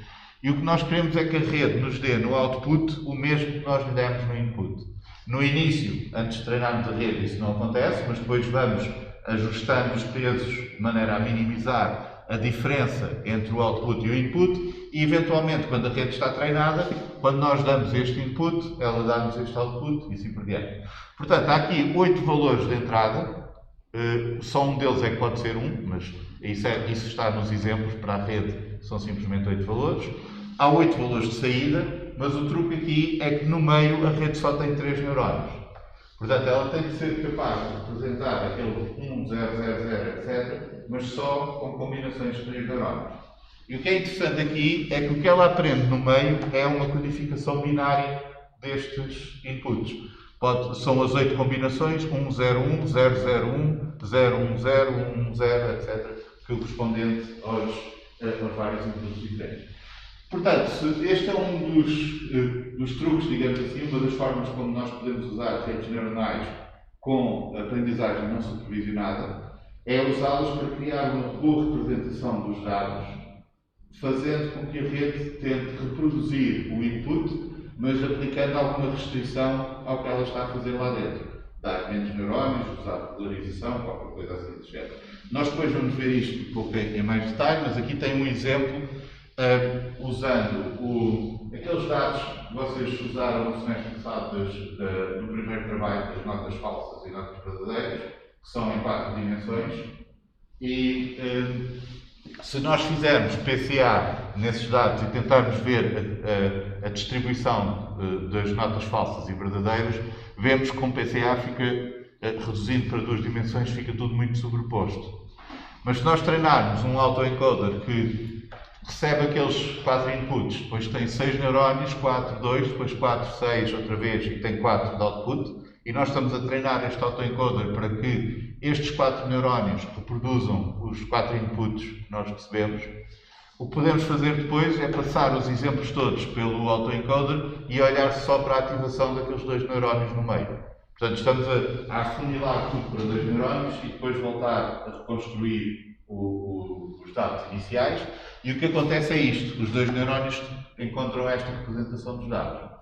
E o que nós queremos é que a rede nos dê no output o mesmo que nós lhe demos no input. No início, antes de treinarmos a rede, isso não acontece, mas depois vamos ajustando os pesos de maneira a minimizar a diferença entre o output e o input e, eventualmente, quando a rede está treinada, quando nós damos este input, ela dá-nos este output e assim por diante. Portanto, há aqui 8 valores de entrada, só um deles é que pode ser 1, mas isso está nos exemplos para a rede, são simplesmente 8 valores. Há 8 valores de saída, mas o truque aqui é que no meio a rede só tem 3 neurónios. Portanto, ela tem de ser capaz de representar aquele 1, 0, 0, 0, etc., mas só com combinações de 3 neurónios. E o que é interessante aqui é que o que ela aprende no meio é uma codificação binária destes inputs. São as 8 combinações, 1, 0, 1, 0, 0, 1, 0, 1, 0, 1, 0, etc., correspondente aos vários inputs diferentes. Portanto, este é um dos truques, digamos assim, uma das formas como nós podemos usar redes neuronais com aprendizagem não supervisionada, é usá-las para criar uma boa representação dos dados, fazendo com que a rede tente reproduzir o input, mas aplicando alguma restrição ao que ela está a fazer lá dentro. Dar menos neurónios, usar polarização, qualquer coisa assim do género. Nós depois vamos ver isto um pouco em mais detalhe, mas aqui tem um exemplo usando aqueles dados que vocês usaram no semestre passado no primeiro trabalho das notas falsas e notas verdadeiras, que são em 4 dimensões, e se nós fizermos PCA nesses dados e tentarmos ver a distribuição das notas falsas e verdadeiras, vemos que com PCA reduzindo para 2 dimensões, fica tudo muito sobreposto. Mas se nós treinarmos um autoencoder que recebe aqueles 4 inputs, depois tem 6 neurónios, 4, 2, depois 4, 6, outra vez, e tem 4 de output, e nós estamos a treinar este autoencoder para que estes 4 neurónios reproduzam os 4 inputs que nós recebemos. O que podemos fazer depois é passar os exemplos todos pelo autoencoder e olhar só para a ativação daqueles 2 neurónios no meio. Portanto, estamos a afunilar tudo para 2 neurónios e depois voltar a reconstruir os dados iniciais. E o que acontece é isto: os 2 neurónios encontram esta representação dos dados.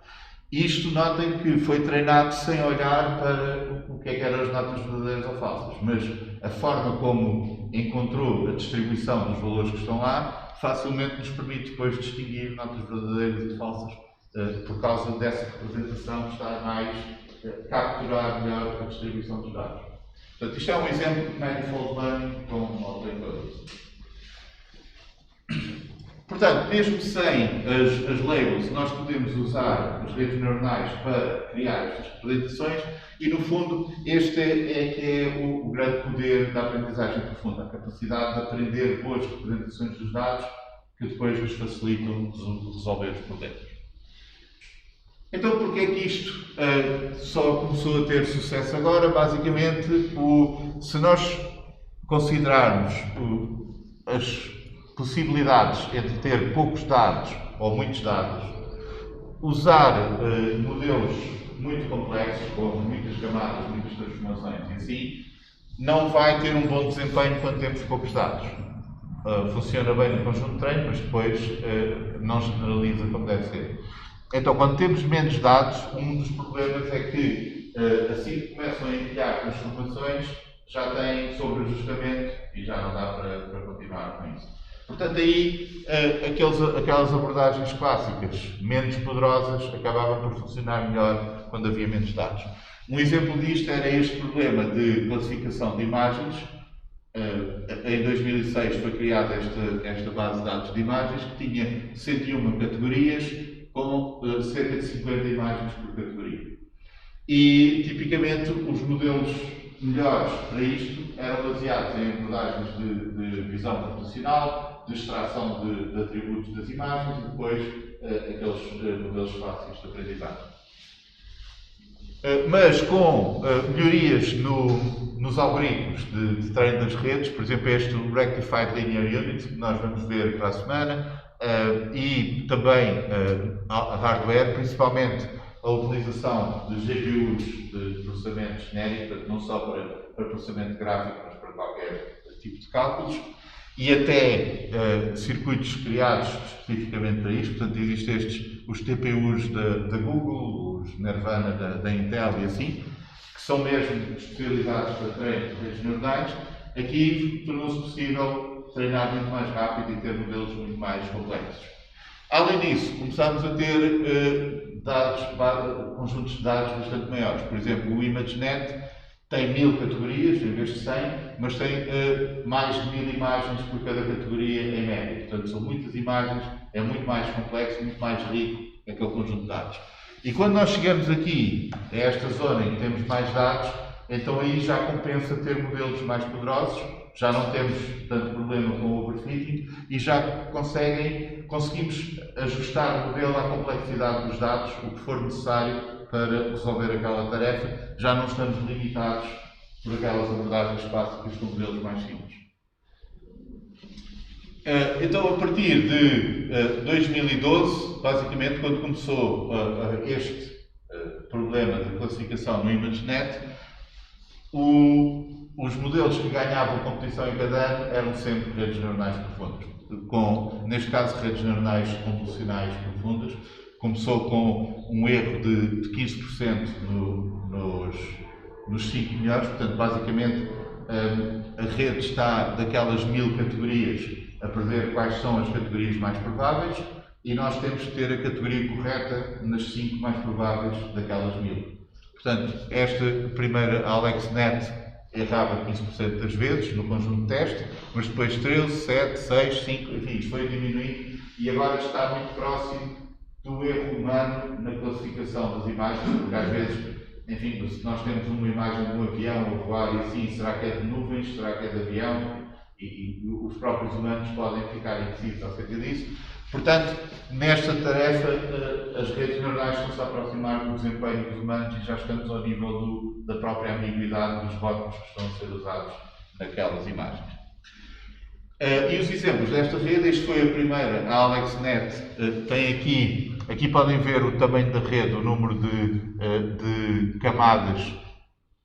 Isto, notem que foi treinado sem olhar para o que é que eram as notas verdadeiras ou falsas, mas a forma como encontrou a distribuição dos valores que estão lá facilmente nos permite depois distinguir notas verdadeiras e de falsas por causa dessa representação estar mais capturar melhor a distribuição dos dados. Portanto, isto é um exemplo de Manifold Learning com autoencoders. Portanto, mesmo sem as labels, nós podemos usar as redes neuronais para criar estas representações e, no fundo, este é que é o grande poder da aprendizagem profunda, a capacidade de aprender boas representações dos dados que depois nos facilitam resolver os problemas. Então, porquê é que isto só começou a ter sucesso agora? Basicamente, se nós considerarmos as possibilidades entre ter poucos dados ou muitos dados, usar modelos muito complexos, com muitas camadas, muitas transformações em si, não vai ter um bom desempenho quando temos poucos dados. Funciona bem no conjunto de treino, mas depois não generaliza como deve ser. Então, quando temos menos dados, um dos problemas é que, assim que começam a enviar transformações, já têm sobreajustamento e já não dá para continuar com isso. Portanto, aí, aquelas abordagens clássicas, menos poderosas, acabavam por funcionar melhor quando havia menos dados. Um exemplo disto era este problema de classificação de imagens. Em 2006 foi criada esta base de dados de imagens que tinha 101 categorias, com cerca de 50 imagens por categoria. E, tipicamente, os modelos melhores para isto eram baseados em abordagens de visão computacional, de extração de atributos das imagens e depois aqueles modelos fáceis de aprendizagem. Mas com melhorias nos algoritmos de treino das redes, por exemplo, este Rectified Linear Unit, que nós vamos ver para a semana, e também a hardware, principalmente a utilização de GPUs de processamento genérico, portanto, não só para processamento gráfico, mas para qualquer tipo de cálculos, e até circuitos criados especificamente para isto. Portanto, existem os TPUs da Google, os Nervana da Intel e assim, que são mesmo especializados para treino de redes neuronais. Aqui tornou-se possível treinar muito mais rápido e ter modelos muito mais complexos. Além disso, começámos a ter conjuntos de dados bastante maiores. Por exemplo, o ImageNet tem 1000 categorias em vez de 100, mas tem mais de 1000 imagens por cada categoria em média. Portanto, são muitas imagens, é muito mais complexo, muito mais rico aquele conjunto de dados. E quando nós chegamos aqui, a esta zona em que temos mais dados, então aí já compensa ter modelos mais poderosos, já não temos tanto problema com o overfitting e já conseguimos ajustar o modelo à complexidade dos dados, o que for necessário para resolver aquela tarefa. Já não estamos limitados por aquelas abordagens clássicas com modelos mais simples. Então, a partir de 2012, basicamente, quando começou este problema de classificação no ImageNet, os modelos que ganhavam competição em cada ano eram sempre redes neuronais profundas, neste caso, redes neuronais convolucionais profundas. Começou com um erro de 15% nos 5 melhores, portanto, basicamente, a rede está daquelas 1000 categorias a prever quais são as categorias mais prováveis e nós temos que ter a categoria correta nas 5 mais prováveis daquelas 1000. Portanto, esta primeira AlexNet errava 15% das vezes no conjunto de teste, mas depois 13, 7, 6, 5, enfim, isto foi diminuindo e agora está muito próximo do erro humano na classificação das imagens, porque às vezes, enfim, se nós temos uma imagem de um avião a voar e assim, será que é de nuvens, será que é de avião? E os próprios humanos podem ficar indecisos acerca disso. Portanto, nesta tarefa, as redes neuronais estão-se a aproximar do desempenho dos humanos e já estamos ao nível da própria ambiguidade dos rótulos que estão a ser usados naquelas imagens. E os exemplos desta rede, este foi a primeira, a AlexNet, tem aqui podem ver o tamanho da rede, o número de camadas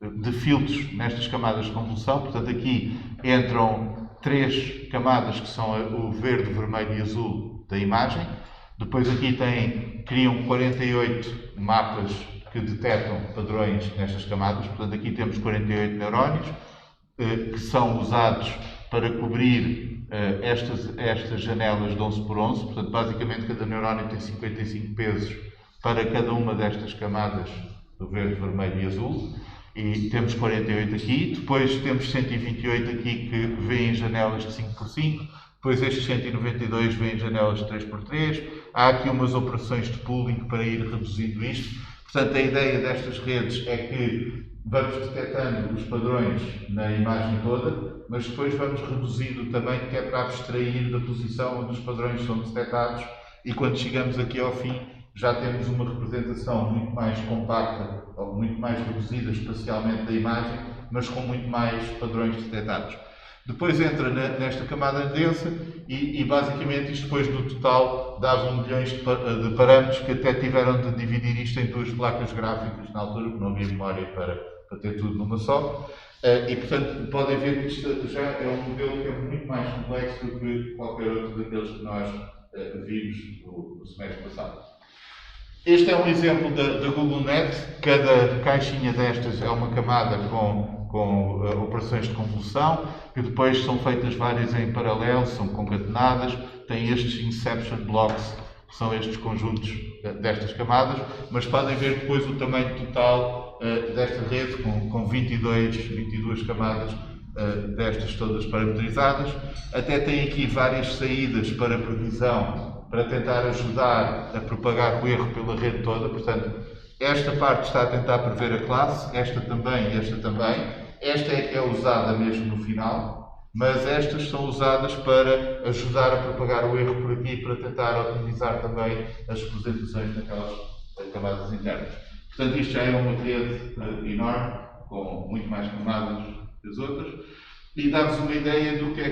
de filtros nestas camadas de convolução. Portanto, aqui entram 3 camadas que são o verde, vermelho e azul da imagem. Depois aqui criam 48 mapas que detectam padrões nestas camadas. Portanto, aqui temos 48 neurónios que são usados para cobrir estas janelas de 11 por 11. Portanto, basicamente, cada neurónio tem 55 pesos para cada uma destas camadas do verde, vermelho e azul. E temos 48 aqui. Depois temos 128 aqui que vêem janelas de 5 por 5. Depois estes 192 vêem janelas de 3 por 3. Há aqui umas operações de pooling para ir reduzindo isto. Portanto, a ideia destas redes é que vamos detectando os padrões na imagem toda, mas depois vamos reduzindo também, que é para abstrair da posição onde os padrões são detectados, e quando chegamos aqui ao fim já temos uma representação muito mais compacta, ou muito mais reduzida espacialmente da imagem, mas com muito mais padrões detectados. Depois entra nesta camada densa e basicamente isto depois no total dava 1 milhões de parâmetros, que até tiveram de dividir isto em 2 placas gráficas na altura, porque não havia memória para ter tudo numa só. E portanto podem ver que isto já é um modelo que é muito mais complexo do que qualquer outro daqueles que nós vimos no semestre passado. Este é um exemplo da Google Net. Cada caixinha destas é uma camada com operações de convolução, que depois são feitas várias em paralelo, são concatenadas, tem estes inception blocks, que são estes conjuntos destas camadas, mas podem ver depois o tamanho total desta rede, com 22 camadas destas todas parametrizadas. Até tem aqui várias saídas para previsão, para tentar ajudar a propagar o erro pela rede toda. Portanto, esta parte está a tentar prever a classe, esta também e esta também. Esta é que é usada mesmo no final, mas estas são usadas para ajudar a propagar o erro por aqui, para tentar otimizar também as representações naquelas camadas internas. Portanto, isto já é uma rede enorme, com muito mais camadas que as outras, e dá-vos uma ideia do que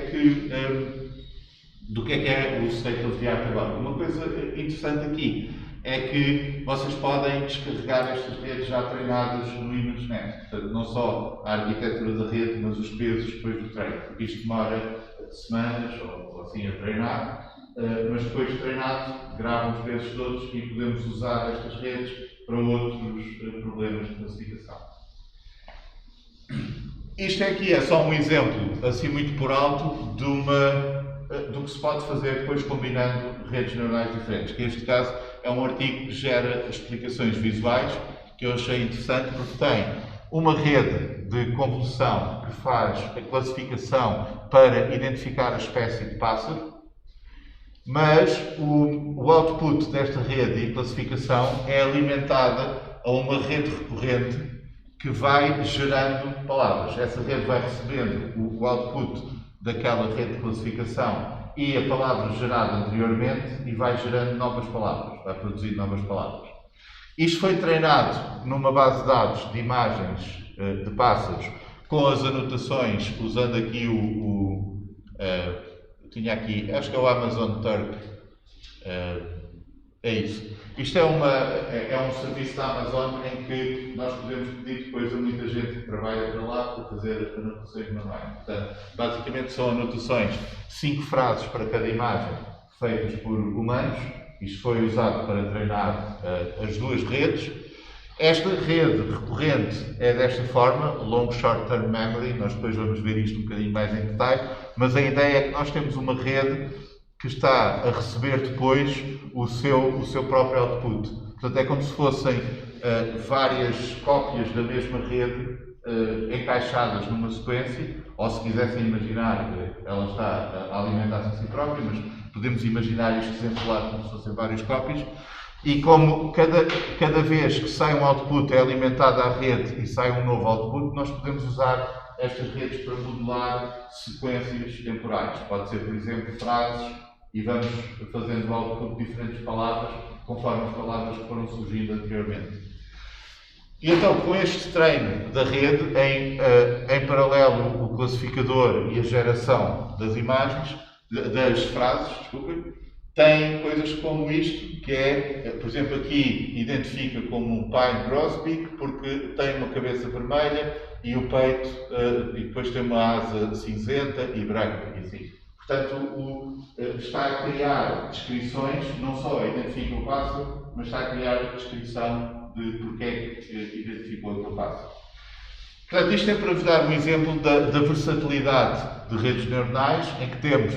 é o state of the art agora. Uma coisa interessante aqui é que vocês podem descarregar estas redes já treinadas no ImageNet. Portanto, não só a arquitetura da rede, mas os pesos depois do treino. Porque isto demora semanas ou assim a treinar, mas depois de treinado, gravam os pesos todos e podemos usar estas redes para outros problemas de classificação. Isto aqui é só um exemplo, assim muito por alto, do que se pode fazer depois combinando redes neurais diferentes. Que neste caso é um artigo que gera explicações visuais, que eu achei interessante, porque tem uma rede de convolução que faz a classificação para identificar a espécie de pássaro, mas o output desta rede e classificação é alimentada a uma rede recorrente que vai gerando palavras. Essa rede vai recebendo o output daquela rede de classificação e a palavra gerada anteriormente e vai gerando novas palavras, vai produzir novas palavras. Isto foi treinado numa base de dados de imagens de pássaros com as anotações, usando aqui tinha aqui, acho que é o Amazon Turk, é isso. Isto é um serviço da Amazon em que nós podemos pedir depois a muita gente que trabalha para lá para fazer anotações manuais. Portanto, basicamente são anotações, 5 frases para cada imagem, feitas por humanos. Isto foi usado para treinar as 2 redes. Esta rede recorrente é desta forma, Long Short Term Memory. Nós depois vamos ver isto um bocadinho mais em detalhe, mas a ideia é que nós temos uma rede que está a receber depois o seu próprio output. Portanto, é como se fossem várias cópias da mesma rede encaixadas numa sequência, ou se quisessem imaginar, ela está a alimentar-se a si própria, mas podemos imaginar isto desenrolar como se fossem várias cópias, e como cada vez que sai um output é alimentada a rede e sai um novo output, nós podemos usar estas redes para modelar sequências temporais. Pode ser, por exemplo, frases, e vamos fazendo o output de diferentes palavras, conforme as palavras que foram surgindo anteriormente. E então, com este treino da rede, em paralelo o classificador e a geração das imagens, das frases, desculpem, tem coisas como isto, que é, por exemplo, aqui identifica como um Pine Grosbeak porque tem uma cabeça vermelha e o peito, e depois tem uma asa cinzenta e branca, e assim. Portanto, está a criar descrições, não só identifica o pássaro, mas está a criar a descrição de porque é que identificou aquele pássaro. Portanto, isto é para vos dar um exemplo da versatilidade de redes neuronais, em que temos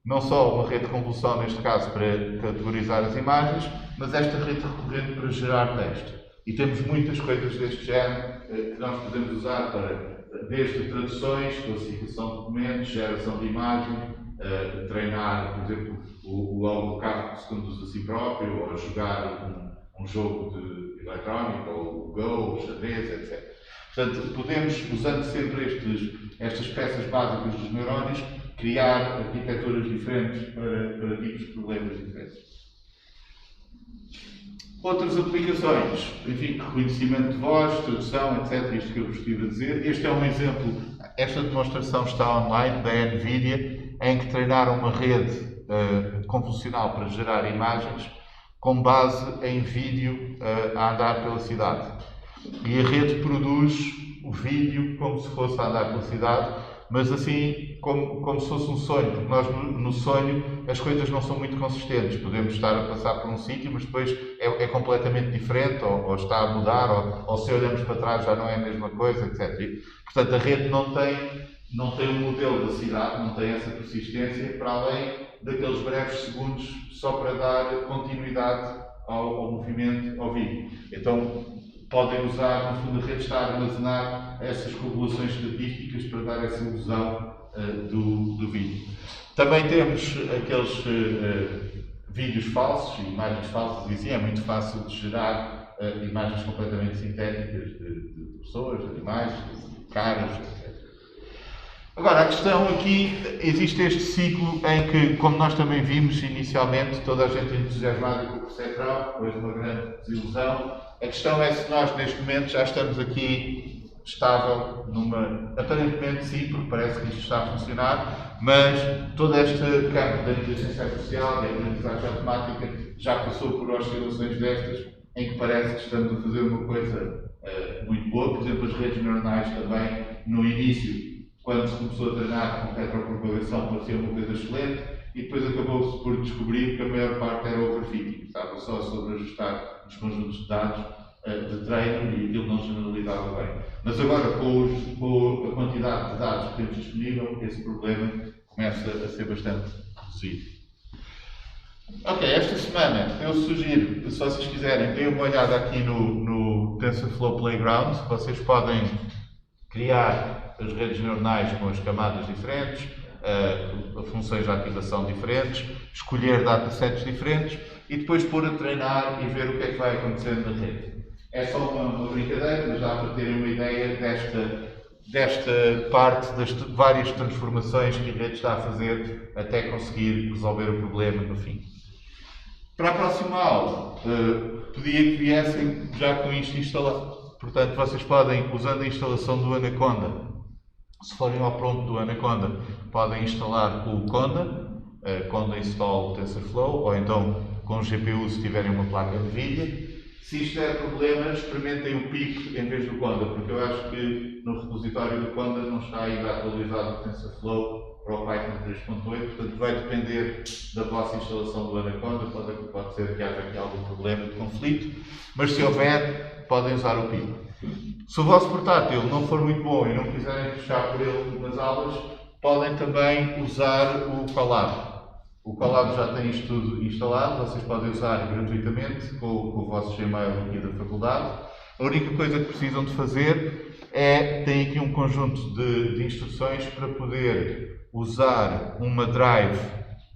não só uma rede de convolução, neste caso, para categorizar as imagens, mas esta rede recorrente para gerar texto. E temos muitas coisas deste género que nós podemos usar para, desde traduções, classificação de documentos, geração de imagens, treinar, por exemplo, o carro que se conduz a si próprio, ou jogar um jogo de eletrónico, ou o Go, o xadrez, etc. Portanto, podemos, usando sempre estas peças básicas dos neurónios, criar arquiteturas diferentes para tipos de problemas diferentes. Outras aplicações, enfim, reconhecimento de voz, tradução, etc. Isto que eu vos estive a dizer. Este é um exemplo, esta demonstração está online, da NVIDIA, em que treinaram uma rede convolucional para gerar imagens com base em vídeo a andar pela cidade. E a rede produz o vídeo como se fosse a andar pela cidade, mas assim como se fosse um sonho, porque nós no sonho as coisas não são muito consistentes. Podemos estar a passar por um sítio, mas depois é completamente diferente, ou está a mudar, ou se olhamos para trás já não é a mesma coisa, etc. E, portanto, a rede não tem um modelo da cidade, não tem essa persistência, para além daqueles breves segundos só para dar continuidade ao movimento, ao vídeo. Então, podem usar, no fundo, a rede está a armazenar essas correlações estatísticas para dar essa ilusão do vídeo. Também temos aqueles vídeos falsos, imagens falsas, e assim é muito fácil de gerar imagens completamente sintéticas de pessoas, de animais, de caras, etc. Agora, a questão aqui, existe este ciclo em que, como nós também vimos inicialmente, toda a gente entusiasmada com o perceptrão, depois de uma grande desilusão. A questão é se nós, neste momento, já estamos aqui estável numa... Aparentemente sim, porque parece que isto está a funcionar, mas todo este campo da inteligência artificial e da aprendizagem automática já passou por oscilações destas, em que parece que estamos a fazer uma coisa muito boa. Por exemplo, as redes neuronais também, no início, quando se começou a treinar com retropropagação, parecia uma coisa excelente, e depois acabou-se por descobrir que a maior parte era overfitting, estava só sobre ajustar os conjuntos de dados de treino e aquilo não generalizava bem. Mas agora, com a quantidade de dados que temos disponível, esse problema começa a ser bastante reduzido. Ok, esta semana eu sugiro, se vocês quiserem, deem uma olhada aqui no TensorFlow Playground. Vocês podem criar as redes neuronais com as camadas diferentes, funções de ativação diferentes, escolher datasets diferentes e depois pôr a treinar e ver o que é que vai acontecendo na rede. É só uma brincadeira, mas dá para terem uma ideia desta parte das várias transformações que a rede está a fazer até conseguir resolver o problema no fim. Para a próxima aula, pedia que viessem já com isto instalado. Portanto, vocês podem, usando a instalação do Anaconda, se forem ao pronto do Anaconda, podem instalar o Conda, Conda Install TensorFlow, ou então com o GPU se tiverem uma placa NVIDIA. Se isto é problema, experimentem o PIC em vez do Conda, porque eu acho que no repositório do Conda não está ainda atualizado o TensorFlow para o Python 3.8, portanto vai depender da vossa instalação do Anaconda, pode ser que haja aqui algum problema de conflito, mas se houver, podem usar o PIC. Se o vosso portátil não for muito bom e não quiserem puxar por ele nas aulas, podem também usar o Colab. O Colab já tem isto tudo instalado, vocês podem usar gratuitamente com o vosso Gmail aqui da faculdade. A única coisa que precisam de fazer tem aqui um conjunto de instruções para poder usar uma drive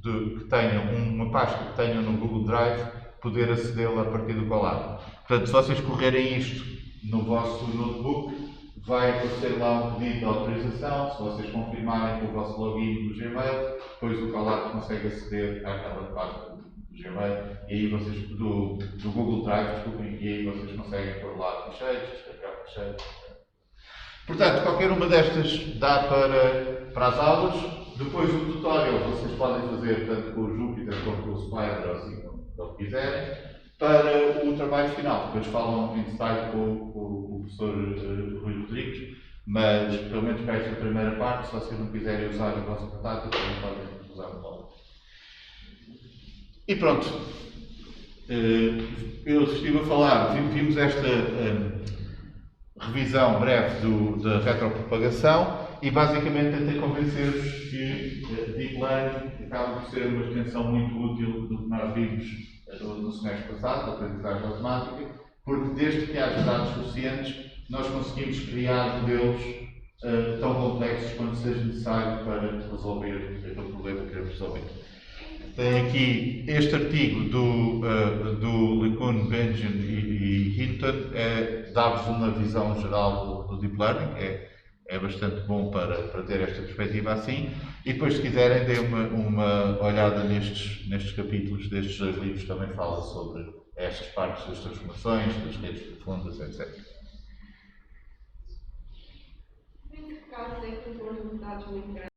que tenham, uma pasta que tenham no Google Drive, poder acedê-la a partir do Colab. Portanto, se vocês correrem isto no vosso notebook, vai aparecer lá um pedido de autorização. Se vocês confirmarem com o vosso login do Gmail, depois o Colab consegue aceder àquela pasta do Gmail e aí vocês, do Google Drive, desculpem, e aí vocês conseguem pôr lá ficheiros, descarregar ficheiros. Portanto, qualquer uma destas dá para as aulas. Depois o tutorial vocês podem fazer tanto com o Jupyter como com o Spider, ou assim como quiserem. Para o trabalho final, depois falam em detalhe com o professor Rui Rodrigues, mas pelo menos para esta primeira parte, se vocês não quiserem usar a vossa portátil, também podem usar o móvel. E pronto. Eu estive a falar, vimos esta revisão breve da retropropagação e basicamente tentei convencer-vos que Deep Learning acaba por ser uma extensão muito útil do que nós vimos no semestre passado, da aprendizagem automática, porque desde que haja dados suficientes, nós conseguimos criar modelos tão complexos quanto seja necessário para resolver aquele problema que queremos resolver. Tem aqui este artigo do LeCun, Benjamin e Hinton, dá-vos uma visão geral do Deep Learning, é bastante bom para ter esta perspectiva assim. E depois, se quiserem, deem uma olhada nestes capítulos destes dois livros, também fala sobre estas partes das transformações, das redes profundas, etc. Em que caso é que um conjunto de dados muito grande